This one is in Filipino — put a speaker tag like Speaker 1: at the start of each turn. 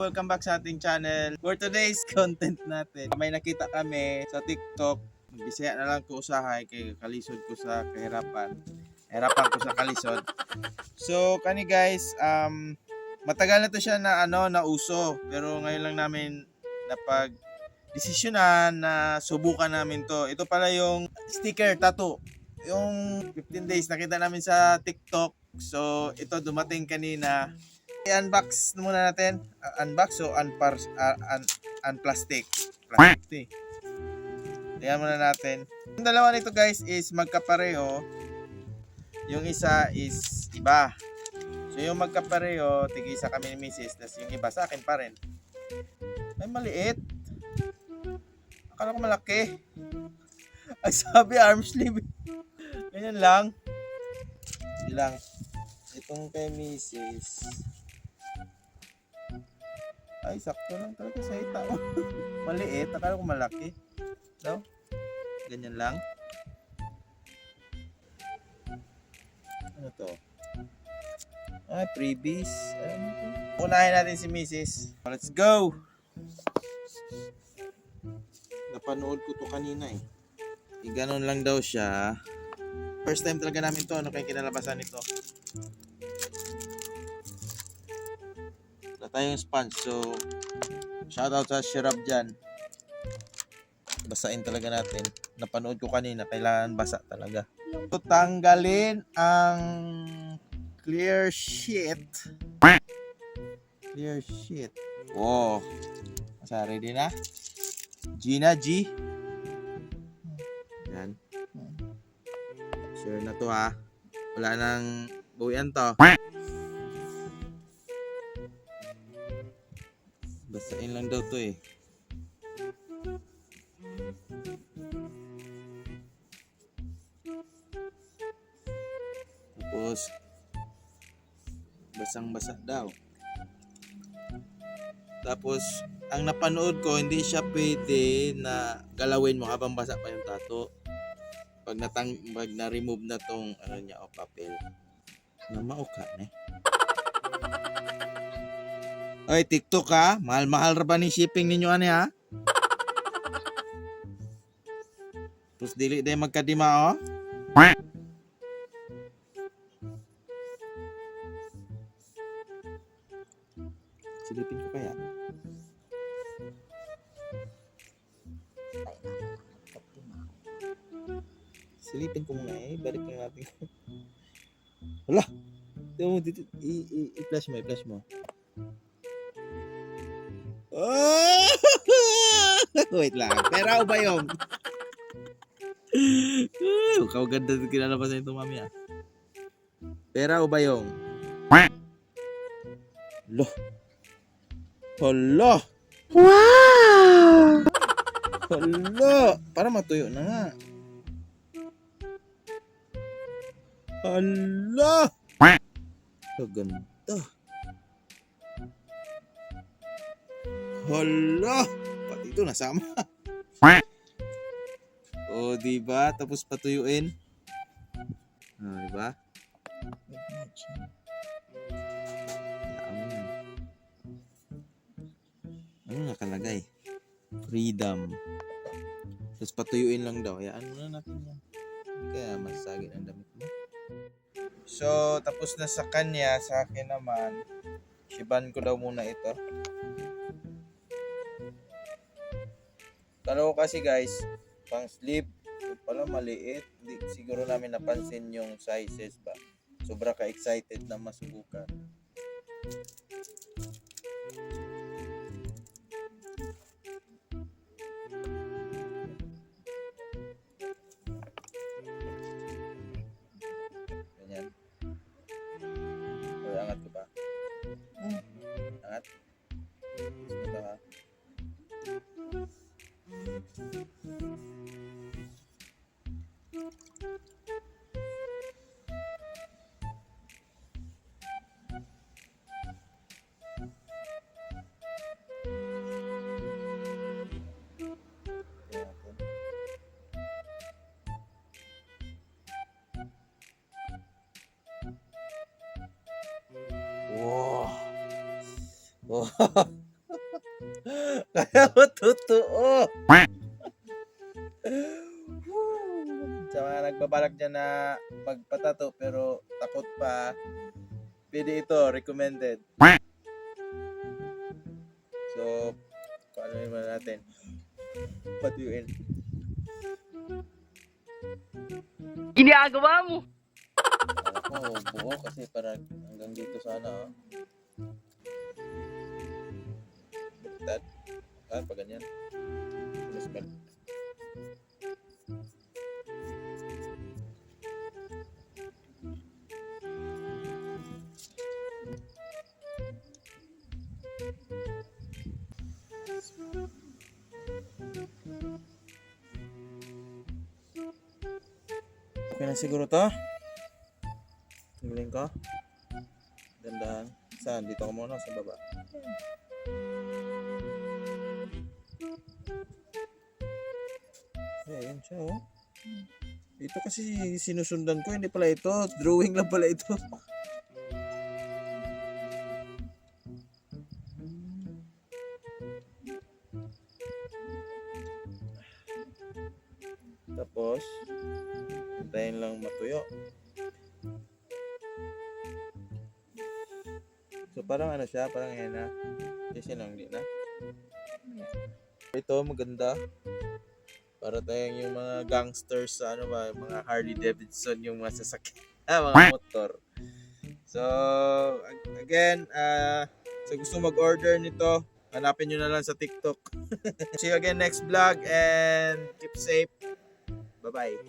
Speaker 1: Welcome back sa ating channel. For today's content natin, may nakita kami sa TikTok. Bisaya na lang ko usahay kay kalisod ko sa kahirapan. Hirapan ko sa kalisod. So kani guys, matagal na to siya na nauso, pero ngayon lang namin napag desisyonan na subukan namin to. Ito pala yung sticker tattoo. Yung 15 days nakita namin sa TikTok. So ito dumating kanina. I-unbox muna natin. Unbox o unplastic. Plastic. Tingnan muna natin. Yung dalawa nito guys is magkapareho. Yung isa is iba. So yung magkapareho, tig-isa kami ni Mrs. Tapos yung iba sa akin pa rin. Ay maliit. Akala ko malaki. Ay sabi arm sleeve. Ganyan lang. Hindi lang. Itong kay Mrs. Ay, sakto lang talaga sa hita. Maliit. Akala ko malaki. No? Ganyan lang. Ano to? Ay, freebies. Ano to? Unahin natin si Mrs. Let's go! Napanood ko to kanina eh. Ganon lang daw siya. First time talaga namin to. Ano kayong kinalabasan nito? Wala tayong sponge. So, shoutout sa Shirab dyan. Basain talaga natin. Napanood ko kanina. Kailangan basa talaga. So, tanggalin ang clear sheet. Clear sheet. Wow. Masa ready na? Gina G. Yan. Sure na to ha. Wala nang buwian to. Basain lang daw to eh. Tapos basang-basa daw. Tapos ang napanood ko, hindi siya pwede na galawin mo habang basa pa yung tato. Pag na-remove na tong niya o papel. Na mauka na eh. Oy, TikTok ha? Mahal-mahal ra ba ni shipping ninyo ani ha? Tapos dili day magkadima oh. Silipin ko kaya. Silipin ko muna eh. Balik na natin. Hala! I-flash mo, i-flash mo. Oh! Wait lang. Pera o ba yung? Kau ganda kinalabasan ito mami ah. Pera o ba yung? Lo. Hala. Wow! Hala. Para matuyo na nga. Hala. Kaganda. Hala. Pati ito nasama. O, diba? Tapos patuyuin. Diba? Ano nakalagay? Freedom. Tapos patuyuin lang daw. Hayaan muna natin yan. Kaya masagin ang damit mo. So, tapos na sa kanya. Sa akin naman, shiban ko daw muna ito. Kala ko kasi guys, pang sleeve. Pala maliit. Hindi siguro namin napansin yung sizes ba. Sobra ka-excited na masubukan. Ganyan. O, angat ko ba? Angat. Ito ha. Wow. Oh. Kaya mo totoo. Sa mga nagbabalak dyan na magpatato pero takot pa, pwede ito, recommended. So, paano naman natin? Patuyuin.
Speaker 2: Ginagawa mo!
Speaker 1: Ako, buo kasi parang hanggang dito sana. Oh. Baliktad. Pa ganyan. Mas okay na siguro to. Tingnan ko. Dandahan. Saan? Dito ko muna sa baba. Ayan siya oh. Ito kasi sinusundan ko. Hindi pala ito. Drawing lang pala ito. Tapos, hintayin lang matuyo. So, parang ano siya, parang hena. Kasi lang, hindi na. Ito, maganda. Para tayong yung mga gangsters sa ano ba, mga Harley Davidson, yung mga sasakyan, mga motor. So, again, sa gusto mag-order nito, hanapin nyo na lang sa TikTok. See you again next vlog and keep safe. Bye-bye.